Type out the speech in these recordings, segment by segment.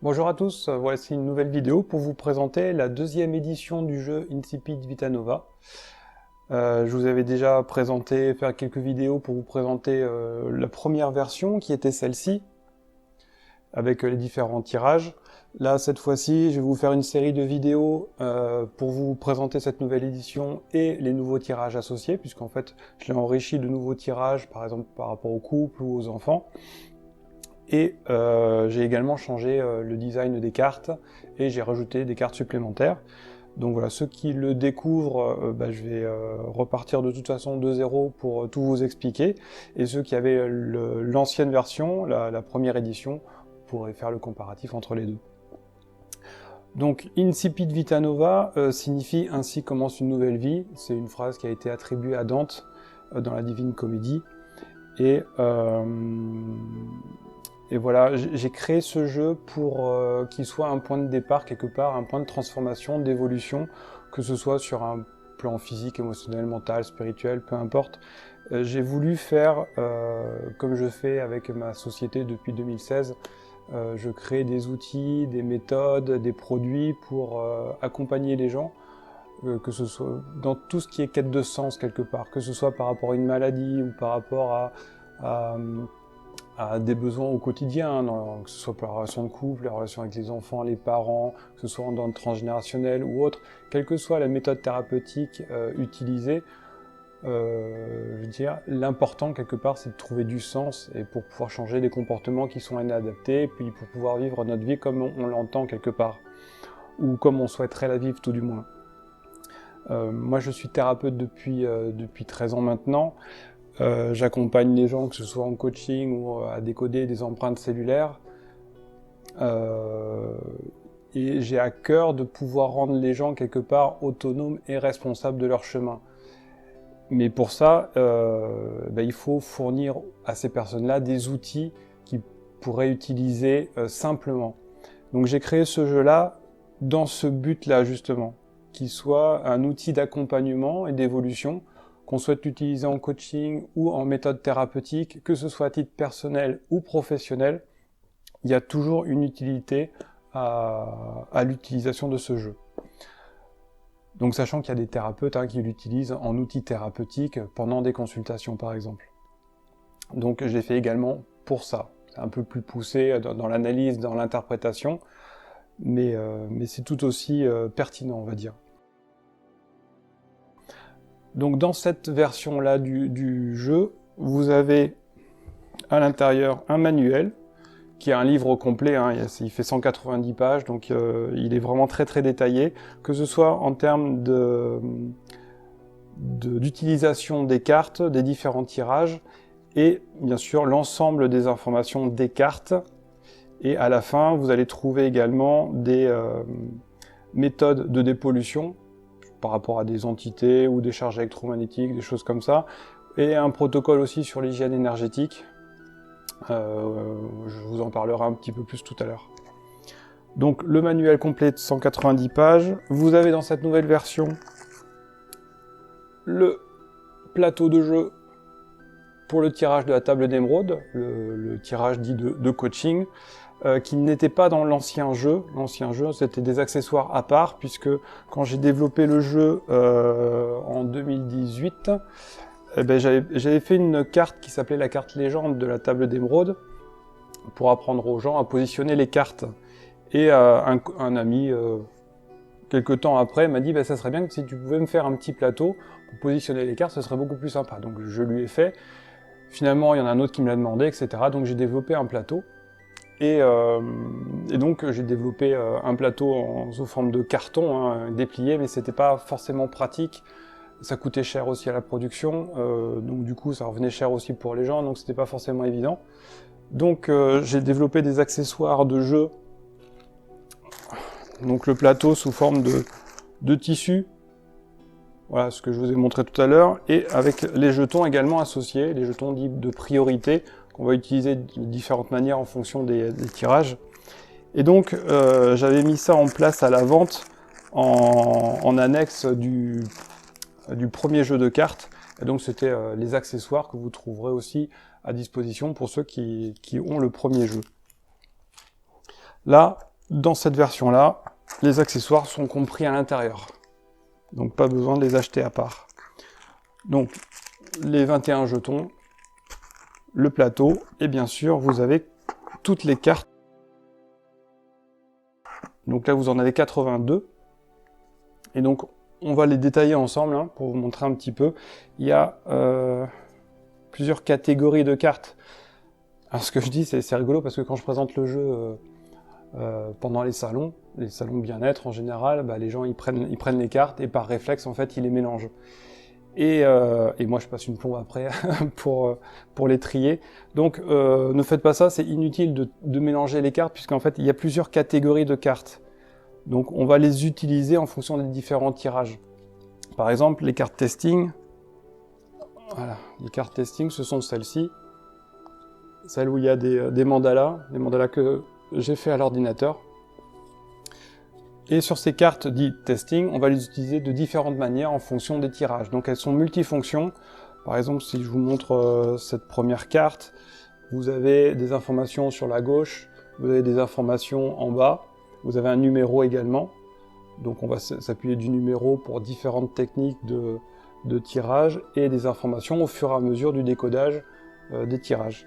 Bonjour à tous, voici une nouvelle vidéo pour vous présenter la deuxième édition du jeu Incipit Vita Nova. Je vous avais déjà fait quelques vidéos pour vous présenter la première version qui était celle-ci, avec les différents tirages. Là, cette fois-ci, je vais vous faire une série de vidéos pour vous présenter cette nouvelle édition et les nouveaux tirages associés, puisqu'en fait, je l'ai enrichi de nouveaux tirages, par exemple par rapport aux couples ou aux enfants. Et j'ai également changé le design des cartes et j'ai rajouté des cartes supplémentaires. Donc voilà, ceux qui le découvrent, je vais repartir de toute façon de zéro pour tout vous expliquer. Et ceux qui avaient l'ancienne version, la première édition, pourraient faire le comparatif entre les deux. Donc Incipit Vita Nova signifie « Ainsi commence une nouvelle vie ». C'est une phrase qui a été attribuée à Dante dans la Divine Comédie. Et voilà, j'ai créé ce jeu pour qu'il soit un point de départ quelque part, un point de transformation, d'évolution, que ce soit sur un plan physique, émotionnel, mental, spirituel, peu importe. J'ai voulu faire, comme je fais avec ma société depuis 2016, je crée des outils, des méthodes, des produits pour accompagner les gens, que ce soit dans tout ce qui est quête de sens quelque part, que ce soit par rapport à une maladie ou par rapport à des besoins au quotidien, que ce soit pour la relation de couple, la relation avec les enfants, les parents, que ce soit dans le transgénérationnel ou autre, quelle que soit la méthode thérapeutique utilisée, je veux dire, l'important quelque part c'est de trouver du sens et pour pouvoir changer des comportements qui sont inadaptés, puis pour pouvoir vivre notre vie comme on l'entend quelque part, ou comme on souhaiterait la vivre tout du moins. Moi je suis thérapeute depuis 13 ans maintenant. J'accompagne les gens, que ce soit en coaching ou à décoder des empreintes cellulaires. Et j'ai à cœur de pouvoir rendre les gens quelque part autonomes et responsables de leur chemin. Mais pour ça, il faut fournir à ces personnes-là des outils qu'ils pourraient utiliser simplement. Donc j'ai créé ce jeu-là dans ce but-là justement, qu'il soit un outil d'accompagnement et d'évolution, qu'on souhaite l'utiliser en coaching ou en méthode thérapeutique, que ce soit à titre personnel ou professionnel, il y a toujours une utilité à l'utilisation de ce jeu. Donc sachant qu'il y a des thérapeutes qui l'utilisent en outil thérapeutique pendant des consultations par exemple. Donc j'ai fait également pour ça. C'est un peu plus poussé dans l'analyse, dans l'interprétation, mais c'est tout aussi pertinent on va dire. Donc dans cette version-là du jeu, vous avez à l'intérieur un manuel, qui est un livre complet, il fait 190 pages, donc il est vraiment très très détaillé, que ce soit en termes d'utilisation des cartes, des différents tirages, et bien sûr l'ensemble des informations des cartes. Et à la fin, vous allez trouver également des méthodes de dépollution, par rapport à des entités ou des charges électromagnétiques, des choses comme ça, et un protocole aussi sur l'hygiène énergétique. Je vous en parlerai un petit peu plus tout à l'heure. Donc le manuel complet de 190 pages. Vous avez dans cette nouvelle version le plateau de jeu pour le tirage de la table d'émeraude, le tirage dit de coaching, qui n'était pas dans l'ancien jeu. L'ancien jeu, c'était des accessoires à part, puisque quand j'ai développé le jeu en 2018, j'avais fait une carte qui s'appelait la carte légende de la table d'émeraude, pour apprendre aux gens à positionner les cartes. Et un ami, quelques temps après, m'a dit ça serait bien que si tu pouvais me faire un petit plateau pour positionner les cartes, ce serait beaucoup plus sympa. Donc je lui ai fait. Finalement, il y en a un autre qui me l'a demandé, etc. Donc j'ai développé un plateau. Et donc j'ai développé un plateau sous forme de carton déplié, mais c'était pas forcément pratique. Ça coûtait cher aussi à la production, donc du coup ça revenait cher aussi pour les gens, donc c'était pas forcément évident. Donc j'ai développé des accessoires de jeu. Donc le plateau sous forme de tissu. Voilà ce que je vous ai montré tout à l'heure. Et avec les jetons également associés, les jetons dits de priorité, qu'on va utiliser de différentes manières en fonction des tirages. Et donc j'avais mis ça en place à la vente en annexe du premier jeu de cartes. Et donc c'était les accessoires que vous trouverez aussi à disposition pour ceux qui ont le premier jeu. Là, dans cette version-là, les accessoires sont compris à l'intérieur. Donc pas besoin de les acheter à part. Donc les 21 jetons, le plateau, et bien sûr vous avez toutes les cartes. Donc là vous en avez 82. Et donc on va les détailler ensemble hein, pour vous montrer un petit peu. Il y a plusieurs catégories de cartes. Alors ce que je dis c'est rigolo parce que quand je présente le jeu pendant les salons bien-être en général, bah, les gens ils prennent les cartes et par réflexe en fait ils les mélangent. Et moi je passe une plombe après pour les trier. Donc ne faites pas ça, c'est inutile de mélanger les cartes puisqu'en fait il y a plusieurs catégories de cartes. Donc on va les utiliser en fonction des différents tirages. Par exemple les cartes testing, voilà, les cartes testing ce sont celles-ci, celles où il y a des mandalas, que j'ai fait à l'ordinateur. Et sur ces cartes dites testing, on va les utiliser de différentes manières en fonction des tirages. Donc elles sont multifonctions. Par exemple, si je vous montre cette première carte, vous avez des informations sur la gauche, vous avez des informations en bas, vous avez un numéro également. Donc on va s'appuyer du numéro pour différentes techniques de tirage et des informations au fur et à mesure du décodage des tirages.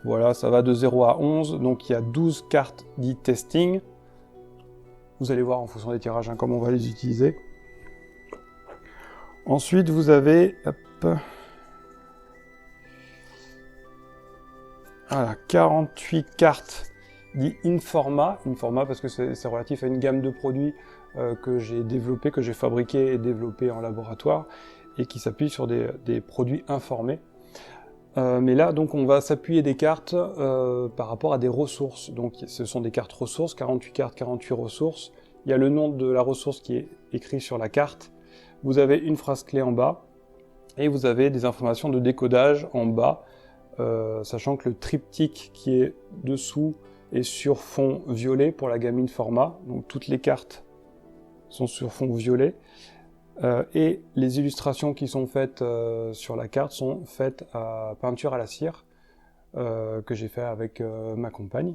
Voilà, ça va de 0 à 11, donc il y a 12 cartes dites testing. Vous allez voir en fonction des tirages hein, comment on va les utiliser. Ensuite, vous avez voilà, 48 cartes dites Informa parce que c'est relatif à une gamme de produits que j'ai développé, que j'ai fabriqué et développé en laboratoire et qui s'appuie sur des produits informés. Mais là, donc, on va s'appuyer des cartes par rapport à des ressources. Donc, ce sont des cartes ressources, 48 cartes, 48 ressources. Il y a le nom de la ressource qui est écrit sur la carte. Vous avez une phrase clé en bas et vous avez des informations de décodage en bas, sachant que le triptyque qui est dessous est sur fond violet pour la gamme Informa. Donc, toutes les cartes sont sur fond violet. Et les illustrations qui sont faites sur la carte sont faites à peinture à la cire que j'ai fait avec ma compagne.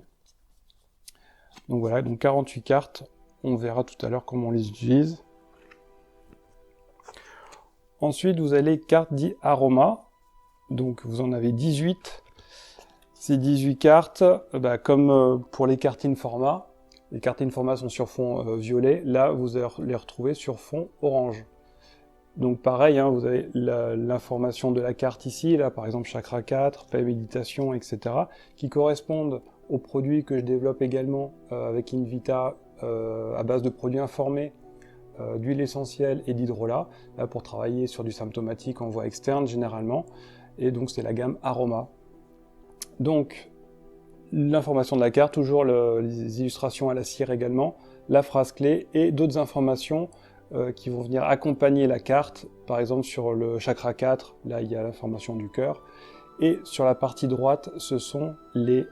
Donc voilà, donc 48 cartes, on verra tout à l'heure comment on les utilise. Ensuite, vous avez les cartes dites aroma, donc vous en avez 18. Ces 18 cartes, comme pour les cartes Informa, les cartes Informa sont sur fond violet, là vous allez les retrouver sur fond orange. Donc pareil, hein, vous avez l'information de la carte ici, là par exemple chakra 4, paix, méditation, etc. qui correspondent aux produits que je développe également avec Invita à base de produits informés, d'huile essentielle et d'hydrolat, là pour travailler sur du symptomatique en voie externe généralement, et donc c'est la gamme aroma. Donc l'information de la carte, toujours les illustrations à la cire également, la phrase clé et d'autres informations qui vont venir accompagner la carte. Par exemple sur le chakra 4, là il y a l'information du cœur, et sur la partie droite ce sont les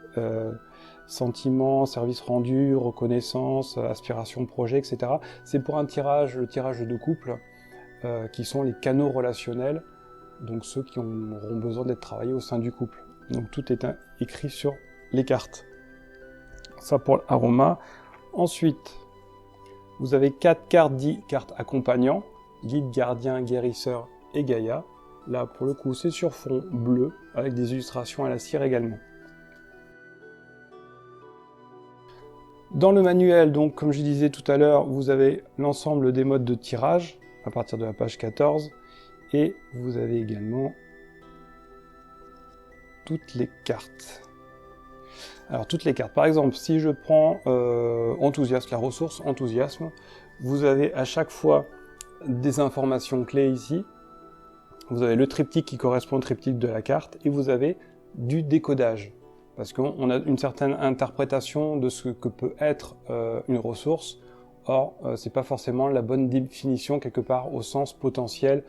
sentiments, services rendus, reconnaissance, aspiration, projet, etc. C'est pour un tirage, le tirage de couple, qui sont les canaux relationnels, donc ceux qui auront besoin d'être travaillés au sein du couple. Donc tout est écrit sur les cartes. Ça pour l'aroma. Ensuite, vous avez 4 cartes dites cartes accompagnants, guide, gardien, guérisseur et Gaïa. Là, pour le coup, c'est sur fond bleu, avec des illustrations à la cire également. Dans le manuel, donc, comme je disais tout à l'heure, vous avez l'ensemble des modes de tirage, à partir de la page 14, et vous avez également toutes les cartes. Alors toutes les cartes, par exemple, si je prends enthousiasme, la ressource enthousiasme, vous avez à chaque fois des informations clés ici. Vous avez le triptyque qui correspond au triptyque de la carte et vous avez du décodage. Parce qu'on a une certaine interprétation de ce que peut être une ressource. Or, c'est pas forcément la bonne définition quelque part au sens potentiel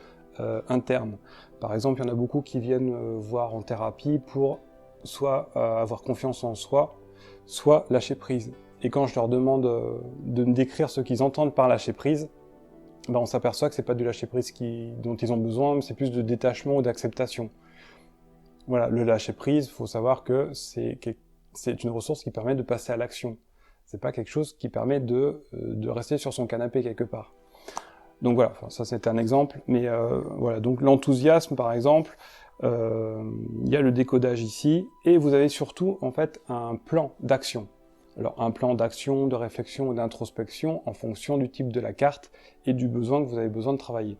interne. Par exemple, il y en a beaucoup qui viennent voir en thérapie pour soit avoir confiance en soi, soit lâcher prise. Et quand je leur demande de me décrire ce qu'ils entendent par lâcher prise, on s'aperçoit que c'est pas du lâcher prise dont ils ont besoin, mais c'est plus de détachement ou d'acceptation. Voilà, le lâcher prise, il faut savoir que c'est une ressource qui permet de passer à l'action. C'est pas quelque chose qui permet de rester sur son canapé quelque part. Donc voilà, enfin, ça c'est un exemple, mais voilà, donc l'enthousiasme par exemple, il y a le décodage ici, et vous avez surtout en fait un plan d'action. Alors un plan d'action, de réflexion et d'introspection en fonction du type de la carte et du besoin que vous avez besoin de travailler.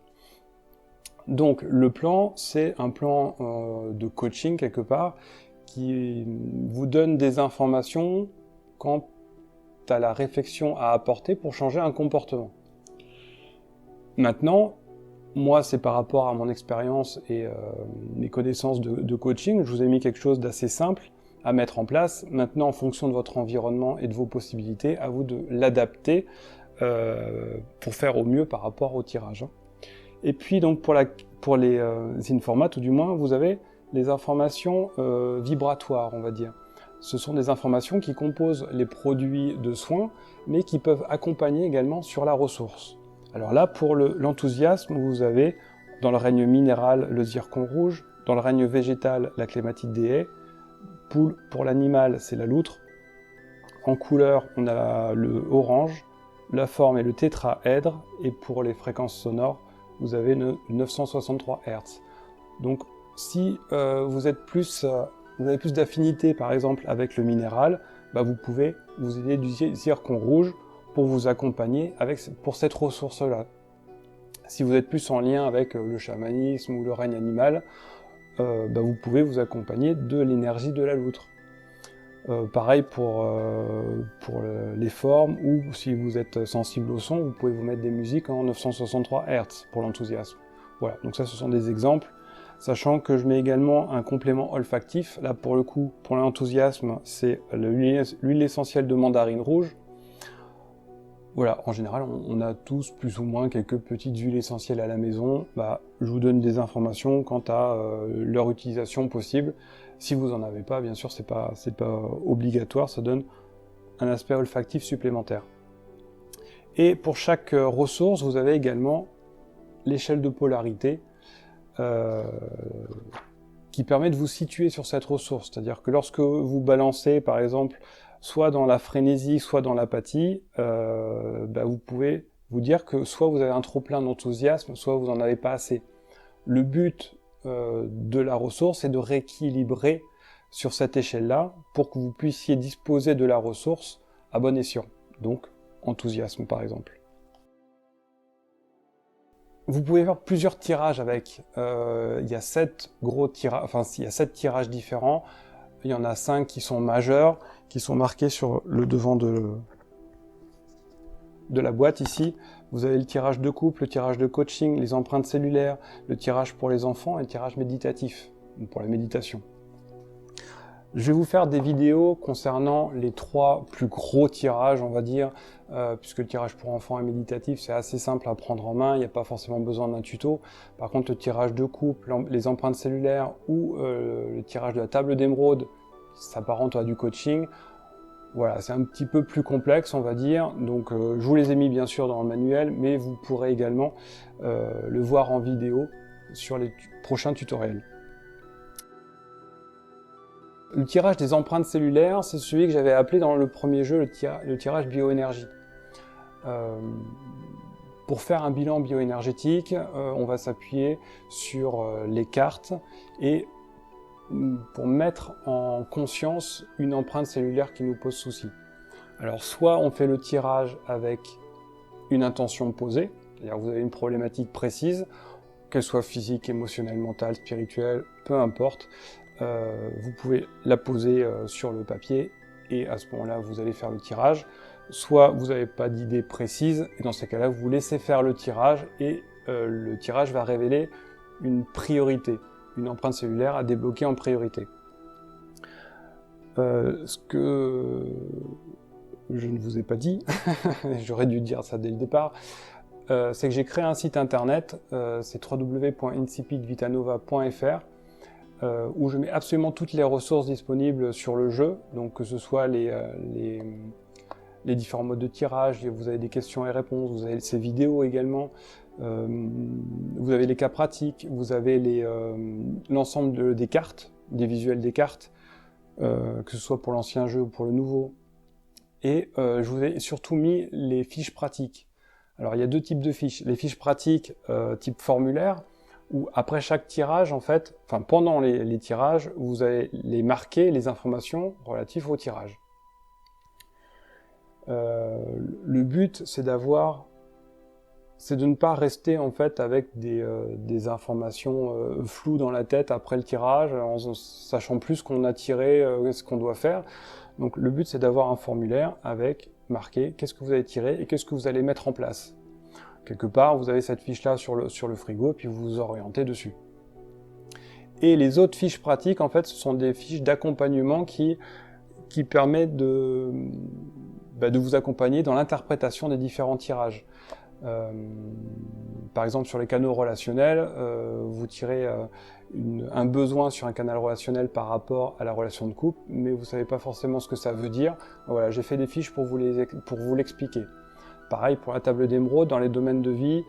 Donc le plan, c'est un plan de coaching quelque part qui vous donne des informations quant à la réflexion à apporter pour changer un comportement. Maintenant, moi, c'est par rapport à mon expérience et mes connaissances de coaching, je vous ai mis quelque chose d'assez simple à mettre en place. Maintenant, en fonction de votre environnement et de vos possibilités, à vous de l'adapter pour faire au mieux par rapport au tirage. Et puis, donc, pour les informats, tout du moins, vous avez les informations vibratoires, on va dire. Ce sont des informations qui composent les produits de soins, mais qui peuvent accompagner également sur la ressource. Alors là, pour l'enthousiasme, vous avez dans le règne minéral le zircon rouge, dans le règne végétal la clématite des haies, pour l'animal c'est la loutre, en couleur on a le orange, la forme est le tétraèdre, et pour les fréquences sonores vous avez le 963 Hz. Donc si vous avez plus d'affinité par exemple avec le minéral, vous pouvez vous aider du zircon rouge pour vous accompagner pour cette ressource-là. Si vous êtes plus en lien avec le chamanisme ou le règne animal, vous pouvez vous accompagner de l'énergie de la loutre. Pareil pour les formes, ou si vous êtes sensible au son, vous pouvez vous mettre des musiques en 963 Hz pour l'enthousiasme. Voilà, donc ça ce sont des exemples, sachant que je mets également un complément olfactif. Là pour le coup, pour l'enthousiasme, c'est l'huile essentielle de mandarine rouge. Voilà, en général, on a tous plus ou moins quelques petites huiles essentielles à la maison. Je vous donne des informations quant à leur utilisation possible. Si vous n'en avez pas, bien sûr, c'est pas obligatoire, ça donne un aspect olfactif supplémentaire. Et pour chaque ressource, vous avez également l'échelle de polarité qui permet de vous situer sur cette ressource. C'est-à-dire que lorsque vous balancez, par exemple, soit dans la frénésie, soit dans l'apathie, vous pouvez vous dire que soit vous avez un trop-plein d'enthousiasme, soit vous n'en avez pas assez. Le but de la ressource est de rééquilibrer sur cette échelle-là pour que vous puissiez disposer de la ressource à bon escient. Donc, enthousiasme par exemple. Vous pouvez faire plusieurs tirages avec. Il y a 7 tirages différents. Il y en a 5 qui sont majeurs, qui sont marqués sur le devant de la boîte ici. Vous avez le tirage de couple, le tirage de coaching, les empreintes cellulaires, le tirage pour les enfants et le tirage méditatif, pour la méditation. Je vais vous faire des vidéos concernant les 3 plus gros tirages, on va dire, puisque le tirage pour enfants et méditatif, c'est assez simple à prendre en main, il n'y a pas forcément besoin d'un tuto. Par contre, le tirage de couple, les empreintes cellulaires ou le tirage de la table d'émeraude, ça s'apparente à du coaching. Voilà, c'est un petit peu plus complexe, on va dire. Donc, je vous les ai mis bien sûr dans le manuel, mais vous pourrez également le voir en vidéo sur les prochains tutoriels. Le tirage des empreintes cellulaires, c'est celui que j'avais appelé dans le premier jeu le tirage bioénergie. Pour faire un bilan bioénergétique, on va s'appuyer sur les cartes et pour mettre en conscience une empreinte cellulaire qui nous pose souci. Alors soit on fait le tirage avec une intention posée, c'est-à-dire vous avez une problématique précise, qu'elle soit physique, émotionnelle, mentale, spirituelle, peu importe, vous pouvez la poser sur le papier et à ce moment-là vous allez faire le tirage. Soit vous n'avez pas d'idée précise et dans ces cas-là vous laissez faire le tirage et le tirage va révéler une priorité, une empreinte cellulaire à débloquer en priorité. Ce que je ne vous ai pas dit, j'aurais dû dire ça dès le départ, c'est que j'ai créé un site internet, c'est www.insipidvitanova.fr, où je mets absolument toutes les ressources disponibles sur le jeu, donc que ce soit les différents modes de tirage, vous avez des questions et réponses, vous avez ces vidéos également, vous avez les cas pratiques, vous avez l'ensemble des cartes, des visuels des cartes, que ce soit pour l'ancien jeu ou pour le nouveau. Et je vous ai surtout mis les fiches pratiques. Alors il y a deux types de fiches. Les fiches pratiques type formulaire, où après chaque tirage, en fait, enfin pendant les tirages, vous allez les marquer les informations relatives au tirage. Le but, c'est de ne pas rester en fait avec des informations floues dans la tête après le tirage, en sachant plus ce qu'on a tiré, ce qu'on doit faire. Donc le but, c'est d'avoir un formulaire avec marqué qu'est-ce que vous avez tiré et qu'est-ce que vous allez mettre en place. Quelque part, vous avez cette fiche-là sur le frigo, puis vous vous orientez dessus. Et les autres fiches pratiques, en fait, ce sont des fiches d'accompagnement qui permettent de vous accompagner dans l'interprétation des différents tirages. Par exemple, sur les canaux relationnels, vous tirez un besoin sur un canal relationnel par rapport à la relation de couple, mais vous ne savez pas forcément ce que ça veut dire. Voilà, j'ai fait des fiches pour vous l'expliquer. Pareil pour la table d'émeraude, dans les domaines de vie,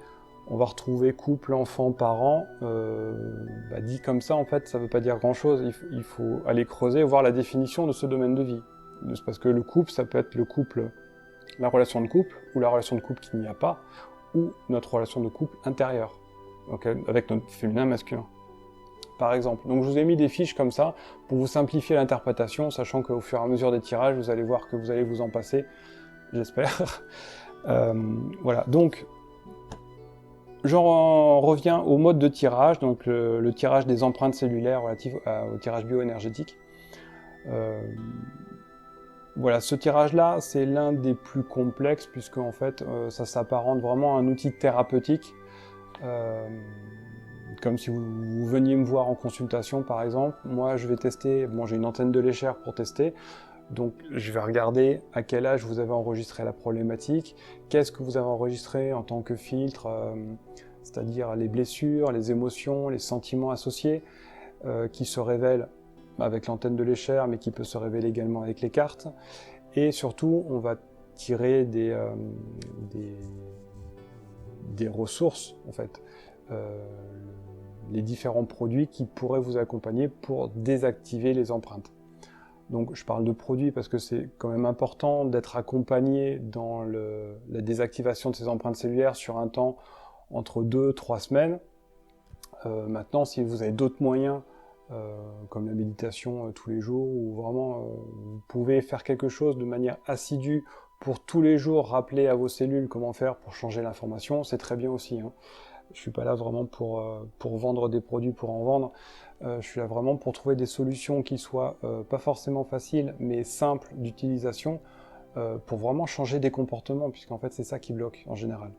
on va retrouver couple, enfant, parents. Dit comme ça, en fait, ça ne veut pas dire grand-chose. Il faut aller creuser, voir la définition de ce domaine de vie. Parce que le couple, ça peut être le couple, la relation de couple, ou la relation de couple qu'il n'y a pas, ou notre relation de couple intérieure, donc avec notre féminin masculin, par exemple. Donc je vous ai mis des fiches comme ça, pour vous simplifier l'interprétation, sachant qu'au fur et à mesure des tirages, vous allez voir que vous allez vous en passer, j'espère. Voilà, donc j'en reviens au mode de tirage, donc le tirage des empreintes cellulaires relatif au tirage bioénergétique. Voilà, ce tirage-là, c'est l'un des plus complexes, puisque en fait, ça s'apparente vraiment à un outil thérapeutique, comme si vous veniez me voir en consultation, par exemple. Moi, je vais tester, j'ai une antenne de l'échelle pour tester, donc je vais regarder à quel âge vous avez enregistré la problématique, qu'est-ce que vous avez enregistré en tant que filtre, c'est-à-dire les blessures, les émotions, les sentiments associés, qui se révèlent avec l'antenne de l'échelle, mais qui peut se révéler également avec les cartes. Et surtout, on va tirer des ressources, en fait, les différents produits qui pourraient vous accompagner pour désactiver les empreintes. Donc je parle de produits parce que c'est quand même important d'être accompagné dans la désactivation de ces empreintes cellulaires sur un temps entre 2-3 semaines. Maintenant, si vous avez d'autres moyens, comme la méditation tous les jours, ou vraiment vous pouvez faire quelque chose de manière assidue pour tous les jours rappeler à vos cellules comment faire pour changer l'information, c'est très bien aussi. Je suis pas là vraiment pour vendre des produits pour en vendre, je suis là vraiment pour trouver des solutions qui soient pas forcément faciles, mais simples d'utilisation, pour vraiment changer des comportements, puisqu'en fait c'est ça qui bloque en général.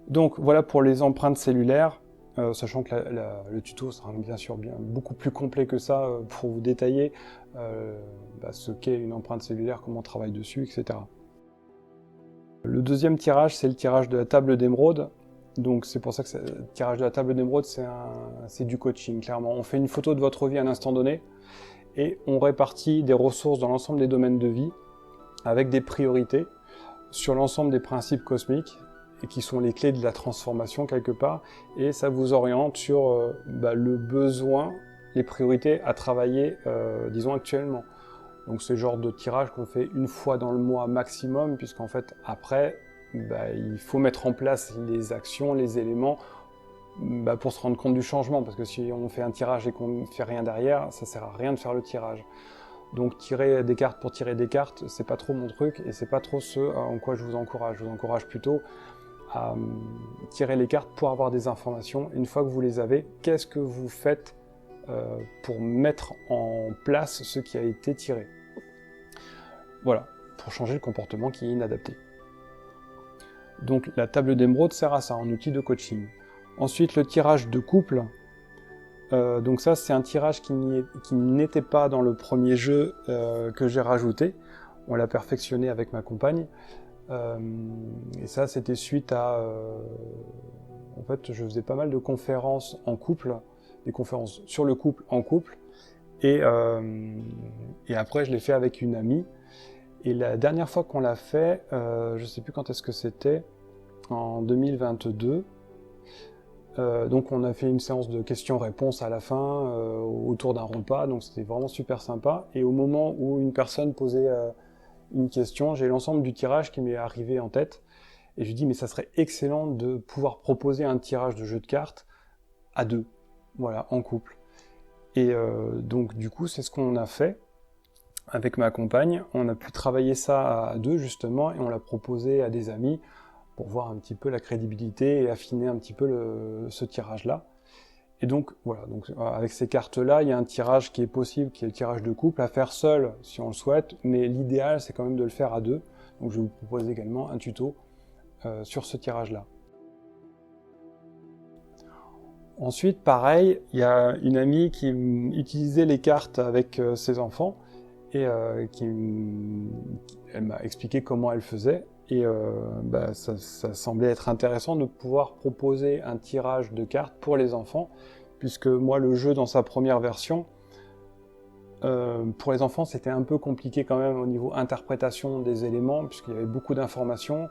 Donc voilà pour les empreintes cellulaires. Sachant que le tuto sera bien sûr beaucoup plus complet que ça pour vous détailler ce qu'est une empreinte cellulaire, comment on travaille dessus, etc. Le deuxième tirage, c'est le tirage de la table d'émeraude. Donc c'est pour ça que le tirage de la table d'émeraude, c'est du coaching, clairement. On fait une photo de votre vie à un instant donné et on répartit des ressources dans l'ensemble des domaines de vie avec des priorités sur l'ensemble des principes cosmiques, et qui sont les clés de la transformation quelque part, et ça vous oriente sur le besoin, les priorités à travailler, disons actuellement. Donc c'est le genre de tirage qu'on fait une fois dans le mois maximum, puisqu'en fait après, il faut mettre en place les actions, les éléments, pour se rendre compte du changement, parce que si on fait un tirage et qu'on ne fait rien derrière, ça sert à rien de faire le tirage. Donc tirer des cartes pour tirer des cartes, c'est pas trop mon truc, et c'est pas trop ce en quoi je vous encourage. Je vous encourage plutôt à tirer les cartes pour avoir des informations. Une fois que vous les avez, qu'est-ce que vous faites pour mettre en place ce qui a été tiré? Voilà, pour changer le comportement qui est inadapté. Donc la table d'émeraude sert à ça, en outil de coaching. Ensuite, le tirage de couple. Donc ça, c'est un tirage qui n'était pas dans le premier jeu que j'ai rajouté. On l'a perfectionné avec ma compagne. Et ça, c'était suite à... en fait, je faisais pas mal de conférences en couple, des conférences sur le couple en couple, et après, je l'ai fait avec une amie. Et la dernière fois qu'on l'a fait, je sais plus quand est-ce que c'était, en 2022, donc on a fait une séance de questions-réponses à la fin, autour d'un repas, donc c'était vraiment super sympa. Et au moment où une personne posait une question, j'ai l'ensemble du tirage qui m'est arrivé en tête, et je lui dis mais ça serait excellent de pouvoir proposer un tirage de jeu de cartes à deux, voilà, en couple. Et donc du coup c'est ce qu'on a fait avec ma compagne, on a pu travailler ça à deux justement, et on l'a proposé à des amis pour voir un petit peu la crédibilité et affiner un petit peu ce tirage-là. Et donc voilà, donc avec ces cartes-là, il y a un tirage qui est possible, qui est le tirage de couple, à faire seul si on le souhaite, mais l'idéal c'est quand même de le faire à deux. Donc je vous propose également un tuto sur ce tirage-là. Ensuite, pareil, il y a une amie qui utilisait les cartes avec ses enfants et elle m'a expliqué comment elle faisait. Et ça semblait être intéressant de pouvoir proposer un tirage de cartes pour les enfants, puisque moi, le jeu dans sa première version, pour les enfants, c'était un peu compliqué quand même au niveau interprétation des éléments, puisqu'il y avait beaucoup d'informations.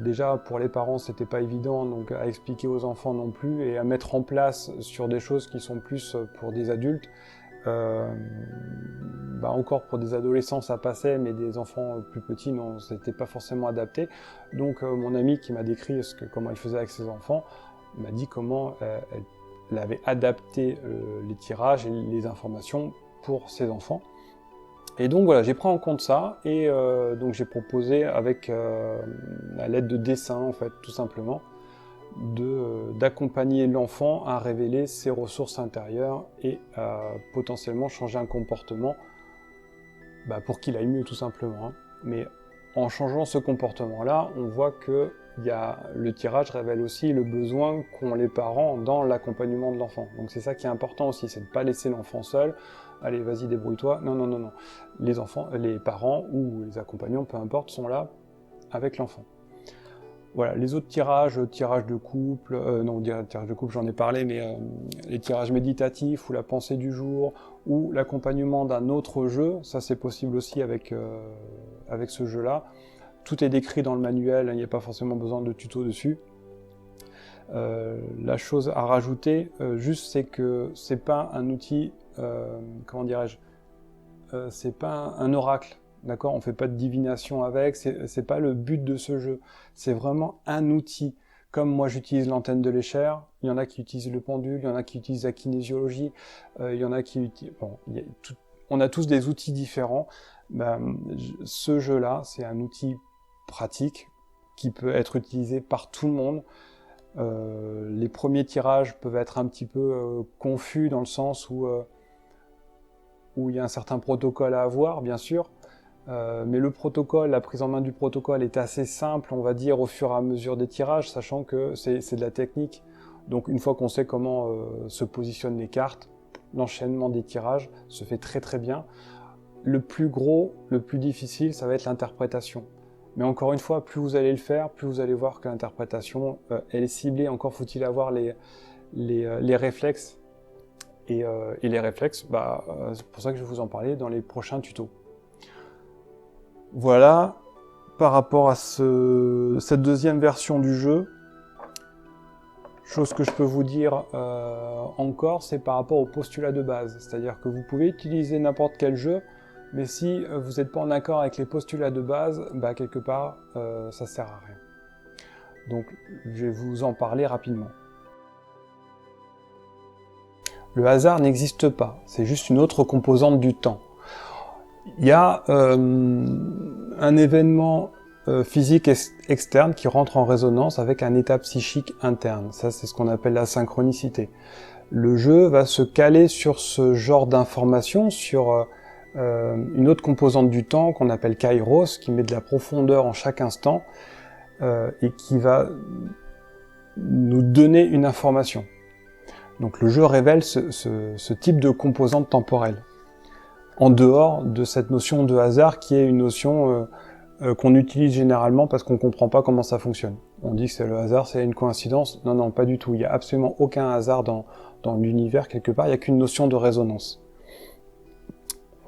Déjà, pour les parents, c'était pas évident, donc à expliquer aux enfants non plus, et à mettre en place sur des choses qui sont plus pour des adultes. Encore pour des adolescents ça passait, mais des enfants plus petits non, c'était pas forcément adapté. Donc mon amie qui m'a décrit comment elle faisait avec ses enfants m'a dit comment elle avait adapté les tirages et les informations pour ses enfants. Et donc voilà, j'ai pris en compte ça et donc j'ai proposé avec à l'aide de dessins en fait, tout simplement, d'accompagner l'enfant à révéler ses ressources intérieures et à potentiellement changer un comportement pour qu'il aille mieux tout simplement. Mais en changeant ce comportement-là, on voit que le tirage révèle aussi le besoin qu'ont les parents dans l'accompagnement de l'enfant. Donc c'est ça qui est important aussi, c'est de ne pas laisser l'enfant seul. Allez, vas-y, débrouille-toi. Non, non, non, non. Les parents ou les accompagnants, peu importe, sont là avec l'enfant. Voilà, les autres tirages de couple, tirage de couple j'en ai parlé, mais les tirages méditatifs ou la pensée du jour ou l'accompagnement d'un autre jeu, ça c'est possible aussi avec ce jeu-là. Tout est décrit dans le manuel, il n'y a pas forcément besoin de tuto dessus. La chose à rajouter, juste, c'est que c'est pas un outil, c'est pas un oracle. D'accord, on fait pas de divination avec, c'est pas le but de ce jeu. C'est vraiment un outil. Comme moi j'utilise l'antenne de l'échelle, il y en a qui utilisent le pendule, il y en a qui utilisent la kinésiologie, il y en a qui utilisent... on a tous des outils différents. Ce jeu-là, c'est un outil pratique qui peut être utilisé par tout le monde. Les premiers tirages peuvent être un petit peu confus dans le sens où il y a un certain protocole à avoir, bien sûr. Mais le protocole, la prise en main du protocole est assez simple, on va dire, au fur et à mesure des tirages, sachant que c'est de la technique. Donc une fois qu'on sait comment se positionnent les cartes, l'enchaînement des tirages se fait très très bien. Le plus gros, le plus difficile, ça va être l'interprétation. Mais encore une fois, plus vous allez le faire, plus vous allez voir que l'interprétation, elle est ciblée. Encore faut-il avoir les réflexes. Et les réflexes, c'est pour ça que je vais vous en parler dans les prochains tutos. Voilà, par rapport à cette deuxième version du jeu, chose que je peux vous dire encore, c'est par rapport au postulat de base. C'est-à-dire que vous pouvez utiliser n'importe quel jeu, mais si vous n'êtes pas en accord avec les postulats de base, quelque part, ça sert à rien. Donc, je vais vous en parler rapidement. Le hasard n'existe pas, c'est juste une autre composante du temps. Il y a un événement physique externe qui rentre en résonance avec un état psychique interne. Ça, c'est ce qu'on appelle la synchronicité. Le jeu va se caler sur ce genre d'information, sur une autre composante du temps qu'on appelle Kairos, qui met de la profondeur en chaque instant et qui va nous donner une information. Donc le jeu révèle ce type de composante temporelle, en dehors de cette notion de hasard qui est une notion qu'on utilise généralement parce qu'on ne comprend pas comment ça fonctionne. On dit que c'est le hasard, c'est une coïncidence. Non, non, pas du tout. Il n'y a absolument aucun hasard dans l'univers quelque part, il n'y a qu'une notion de résonance.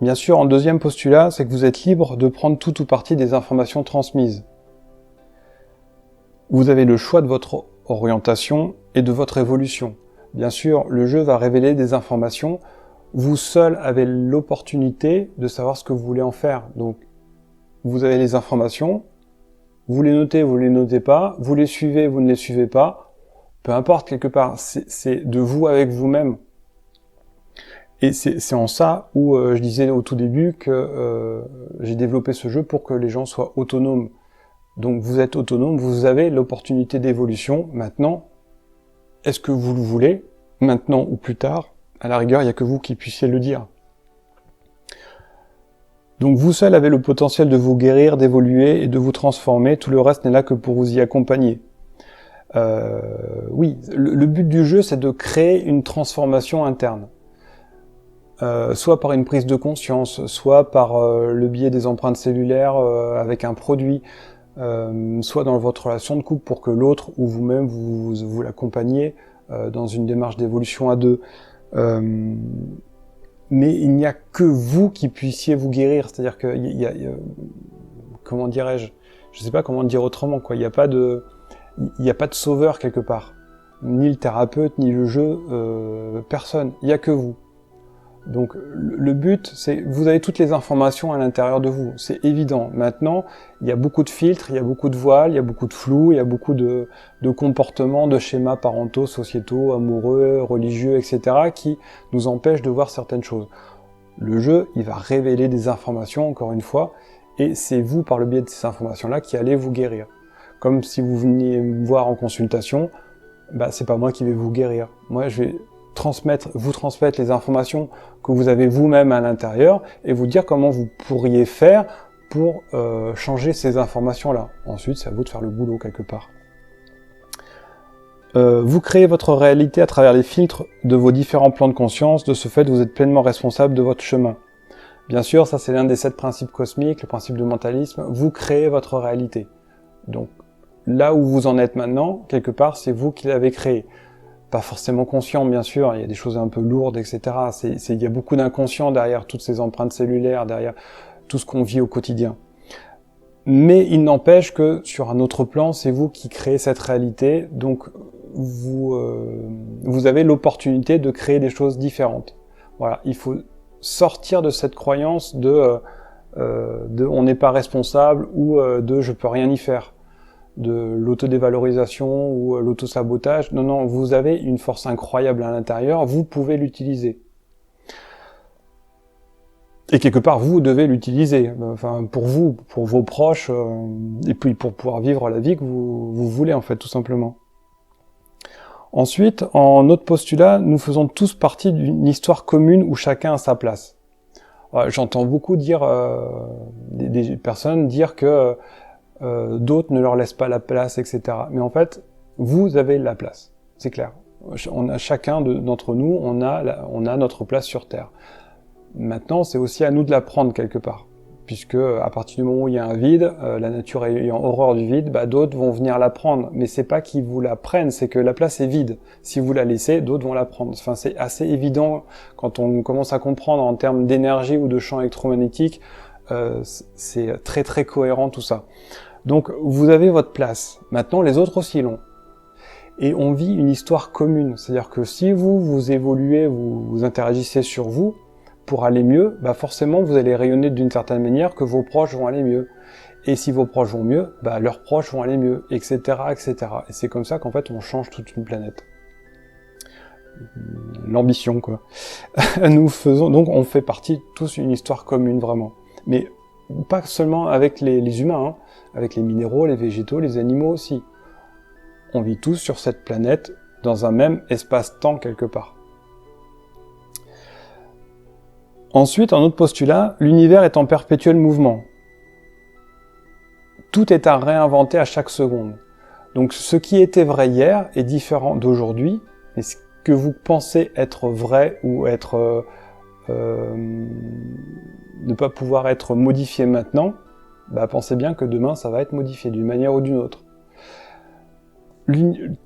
Bien sûr, en deuxième postulat, c'est que vous êtes libre de prendre tout ou partie des informations transmises. Vous avez le choix de votre orientation et de votre évolution. Bien sûr, le jeu va révéler des informations vous seul avez l'opportunité de savoir ce que vous voulez en faire. Donc, vous avez les informations, vous les notez pas, vous les suivez, vous ne les suivez pas, peu importe quelque part, c'est de vous avec vous-même. Et c'est en ça où je disais au tout début que j'ai développé ce jeu pour que les gens soient autonomes. Donc vous êtes autonome, vous avez l'opportunité d'évolution. Maintenant, est-ce que vous le voulez, maintenant ou plus tard? À la rigueur, il n'y a que vous qui puissiez le dire. Donc vous seul avez le potentiel de vous guérir, d'évoluer et de vous transformer. Tout le reste n'est là que pour vous y accompagner. Oui, le but du jeu, c'est de créer une transformation interne. Soit par une prise de conscience, soit par le biais des empreintes cellulaires avec un produit, soit dans votre relation de couple pour que l'autre ou vous-même vous l'accompagniez dans une démarche d'évolution à deux. Mais il n'y a que vous qui puissiez vous guérir, c'est-à-dire que comment dirais-je, je sais pas comment le dire autrement, quoi. Il n'y a pas de sauveur quelque part, ni le thérapeute, ni le jeu, personne. Il n'y a que vous. Donc le but, c'est vous avez toutes les informations à l'intérieur de vous, c'est évident. Maintenant, il y a beaucoup de filtres, il y a beaucoup de voiles, il y a beaucoup de flou, il y a beaucoup de comportements, de schémas parentaux, sociétaux, amoureux, religieux, etc. qui nous empêchent de voir certaines choses. Le jeu, il va révéler des informations, encore une fois, et c'est vous, par le biais de ces informations-là, qui allez vous guérir. Comme si vous veniez me voir en consultation, bah c'est pas moi qui vais vous guérir. Moi, je vais vous transmettre les informations que vous avez vous-même à l'intérieur et vous dire comment vous pourriez faire pour changer ces informations-là. Ensuite, c'est à vous de faire le boulot quelque part. Vous créez votre réalité à travers les filtres de vos différents plans de conscience. De ce fait, vous êtes pleinement responsable de votre chemin. Bien sûr, ça c'est l'un des 7 principes cosmiques, le principe de mentalisme. Vous créez votre réalité. Donc, là où vous en êtes maintenant, quelque part, c'est vous qui l'avez créé. Pas forcément conscient, bien sûr, il y a des choses un peu lourdes, etc. Il y a beaucoup d'inconscient derrière toutes ces empreintes cellulaires, derrière tout ce qu'on vit au quotidien. Mais il n'empêche que, sur un autre plan, c'est vous qui créez cette réalité, donc vous avez l'opportunité de créer des choses différentes. Voilà, il faut sortir de cette croyance de on n'est pas responsable ou de je peux rien y faire, de l'autodévalorisation ou l'autosabotage. Non, non, vous avez une force incroyable à l'intérieur, vous pouvez l'utiliser. Et quelque part, vous devez l'utiliser, enfin, pour vous, pour vos proches, et puis pour pouvoir vivre la vie que vous voulez, en fait, tout simplement. Ensuite, en autre postulat, nous faisons tous partie d'une histoire commune où chacun a sa place. J'entends beaucoup dire, des personnes dire que d'autres ne leur laissent pas la place, etc. Mais en fait, vous avez la place, c'est clair. Chacun d'entre nous, on a notre place sur Terre. Maintenant, c'est aussi à nous de la prendre quelque part, puisque à partir du moment où il y a un vide, la nature ayant horreur du vide, bah, d'autres vont venir la prendre. Mais c'est pas qu'ils vous la prennent, c'est que la place est vide. Si vous la laissez, d'autres vont la prendre. Enfin, c'est assez évident quand on commence à comprendre en termes d'énergie ou de champ électromagnétique. C'est très très cohérent tout ça. Donc vous avez votre place. Maintenant, les autres aussi l'ont. Et on vit une histoire commune. C'est-à-dire que si vous évoluez, vous interagissez sur vous, pour aller mieux, bah forcément vous allez rayonner d'une certaine manière que vos proches vont aller mieux. Et si vos proches vont mieux, bah leurs proches vont aller mieux, etc., etc. Et c'est comme ça qu'en fait on change toute une planète. L'ambition, quoi. Nous faisons, donc on fait partie tous une histoire commune, vraiment. Mais pas seulement avec les humains, hein, avec les minéraux, les végétaux, les animaux aussi. On vit tous sur cette planète dans un même espace-temps quelque part. Ensuite, un autre postulat, l'univers est en perpétuel mouvement. Tout est à réinventer à chaque seconde. Donc ce qui était vrai hier est différent d'aujourd'hui, et ce que vous pensez être vrai ou être ne pas pouvoir être modifié maintenant, bah pensez bien que demain ça va être modifié d'une manière ou d'une autre.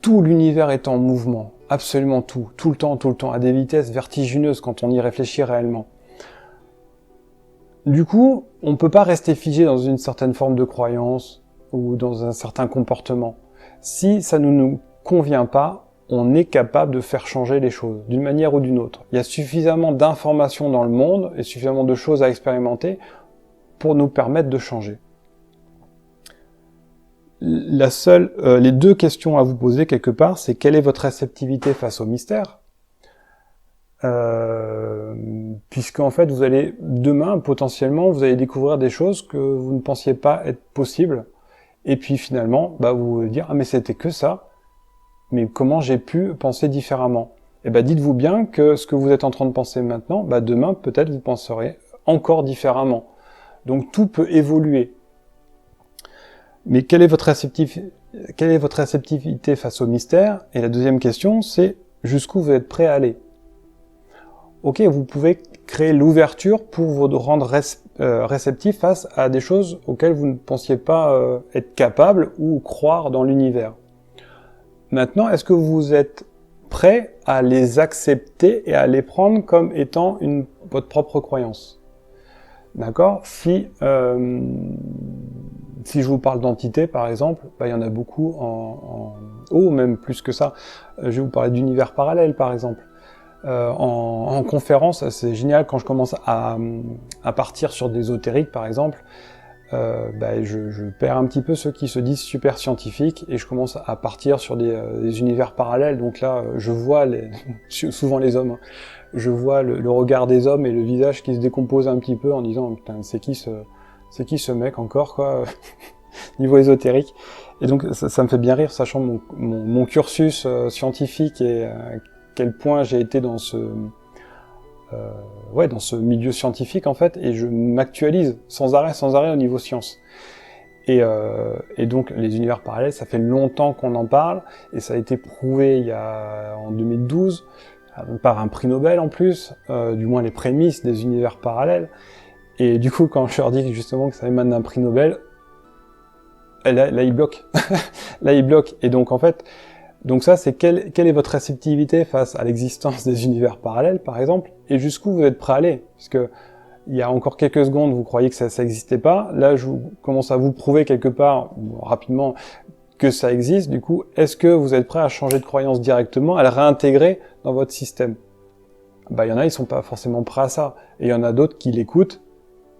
Tout l'univers est en mouvement, absolument tout le temps, à des vitesses vertigineuses quand on y réfléchit réellement. Du coup, on ne peut pas rester figé dans une certaine forme de croyance ou dans un certain comportement. Si ça ne nous convient pas, on est capable de faire changer les choses, d'une manière ou d'une autre. Il y a suffisamment d'informations dans le monde et suffisamment de choses à expérimenter pour nous permettre de changer. Les deux questions à vous poser quelque part, c'est quelle est votre réceptivité face au mystère ? Puisqu'en fait, vous allez, demain, potentiellement, vous allez découvrir des choses que vous ne pensiez pas être possibles. Et puis finalement, vous vous dire, ah mais c'était que ça. Mais comment j'ai pu penser différemment ? Eh dites-vous bien que ce que vous êtes en train de penser maintenant, demain, peut-être vous penserez encore différemment. Donc tout peut évoluer. Mais quelle est votre réceptivité face au mystère ? Et la deuxième question, c'est jusqu'où vous êtes prêt à aller ? Ok, vous pouvez créer l'ouverture pour vous rendre réceptif face à des choses auxquelles vous ne pensiez pas être capable ou croire dans l'univers. Maintenant, est-ce que vous êtes prêt à les accepter et à les prendre comme étant votre propre croyance ? D'accord ? Si je vous parle d'entité, par exemple, il y en a beaucoup même plus que ça. Je vais vous parler d'univers parallèle, par exemple. En conférence, c'est génial quand je commence à partir sur des ésotériques, par exemple. Je perds un petit peu ceux qui se disent super scientifiques et je commence à partir sur des univers parallèles. Donc là, je vois souvent les hommes. Je vois le regard des hommes et le visage qui se décompose un petit peu en disant putain, c'est qui ce mec encore quoi niveau ésotérique. Et donc ça me fait bien rire, sachant mon cursus scientifique et à quel point j'ai été dans ce milieu scientifique en fait, et je m'actualise sans arrêt au niveau science. Et donc les univers parallèles, ça fait longtemps qu'on en parle, et ça a été prouvé en 2012 par un prix Nobel en plus, du moins les prémices des univers parallèles. Et du coup, quand je leur dis justement que ça émane d'un prix Nobel, là ils bloquent. Là ils bloquent. Et donc en fait, ça c'est quelle est votre réceptivité face à l'existence des univers parallèles, par exemple, et jusqu'où vous êtes prêt à aller, puisque il y a encore quelques secondes, vous croyez que ça n'existait pas. Là, je commence à vous prouver quelque part, rapidement, que ça existe. Du coup, est-ce que vous êtes prêt à changer de croyance directement, à le réintégrer dans votre système ? Il y en a, ils sont pas forcément prêts à ça. Et il y en a d'autres qui l'écoutent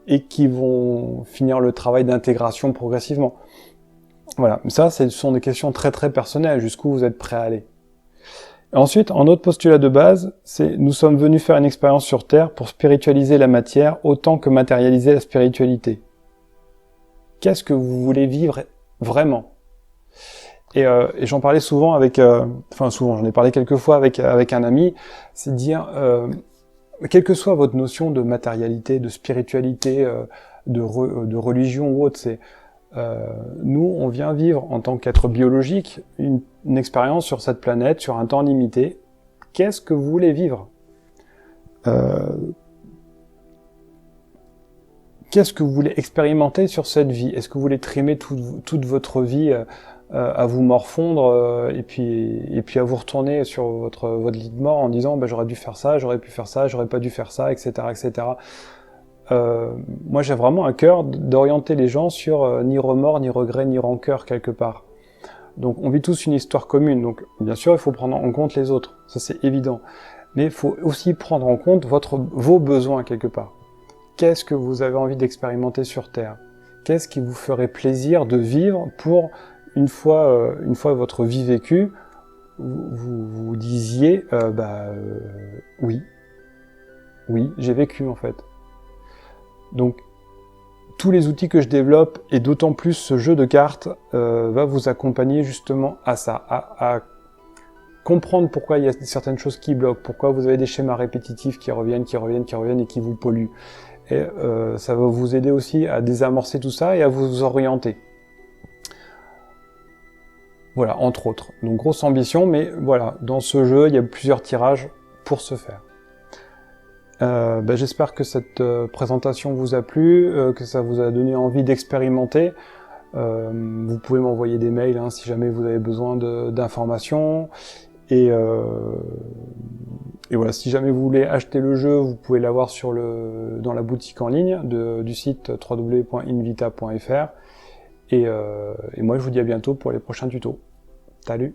et qui vont finir le travail d'intégration progressivement. Voilà. Ça, ce sont des questions très très personnelles, jusqu'où vous êtes prêt à aller. Et ensuite, en autre postulat de base, c'est « Nous sommes venus faire une expérience sur Terre pour spiritualiser la matière autant que matérialiser la spiritualité. » Qu'est-ce que vous voulez vivre vraiment ? Et j'en parlais souvent j'en ai parlé quelques fois avec un ami, c'est de dire, quelle que soit votre notion de matérialité, de spiritualité, de religion ou autre, nous, on vient vivre en tant qu'être biologique une expérience sur cette planète, sur un temps limité. Qu'est-ce que vous voulez vivre ? Qu'est-ce que vous voulez expérimenter sur cette vie ? Est-ce que vous voulez trimer toute votre vie à vous morfondre et puis à vous retourner sur votre lit de mort en disant j'aurais dû faire ça, j'aurais pu faire ça, j'aurais pas dû faire ça, etc., etc. Moi, j'ai vraiment à cœur d'orienter les gens sur ni remords, ni regrets, ni rancœur quelque part. Donc, on vit tous une histoire commune. Donc, bien sûr, il faut prendre en compte les autres. Ça, c'est évident. Mais il faut aussi prendre en compte vos besoins quelque part. Qu'est-ce que vous avez envie d'expérimenter sur Terre ? Qu'est-ce qui vous ferait plaisir de vivre pour, une fois votre vie vécue, vous disiez, oui, j'ai vécu en fait. Donc, tous les outils que je développe, et d'autant plus ce jeu de cartes, va vous accompagner justement à ça, à comprendre pourquoi il y a certaines choses qui bloquent, pourquoi vous avez des schémas répétitifs qui reviennent et qui vous polluent. Et ça va vous aider aussi à désamorcer tout ça et à vous orienter. Voilà, entre autres. Donc, grosse ambition, mais voilà, dans ce jeu, il y a plusieurs tirages pour ce faire. J'espère que cette présentation vous a plu, que ça vous a donné envie d'expérimenter. Vous pouvez m'envoyer des mails si jamais vous avez besoin d'informations. Et voilà, si jamais vous voulez acheter le jeu, vous pouvez l'avoir dans la boutique en ligne du site www.invita.fr. Et moi, je vous dis à bientôt pour les prochains tutos. Salut!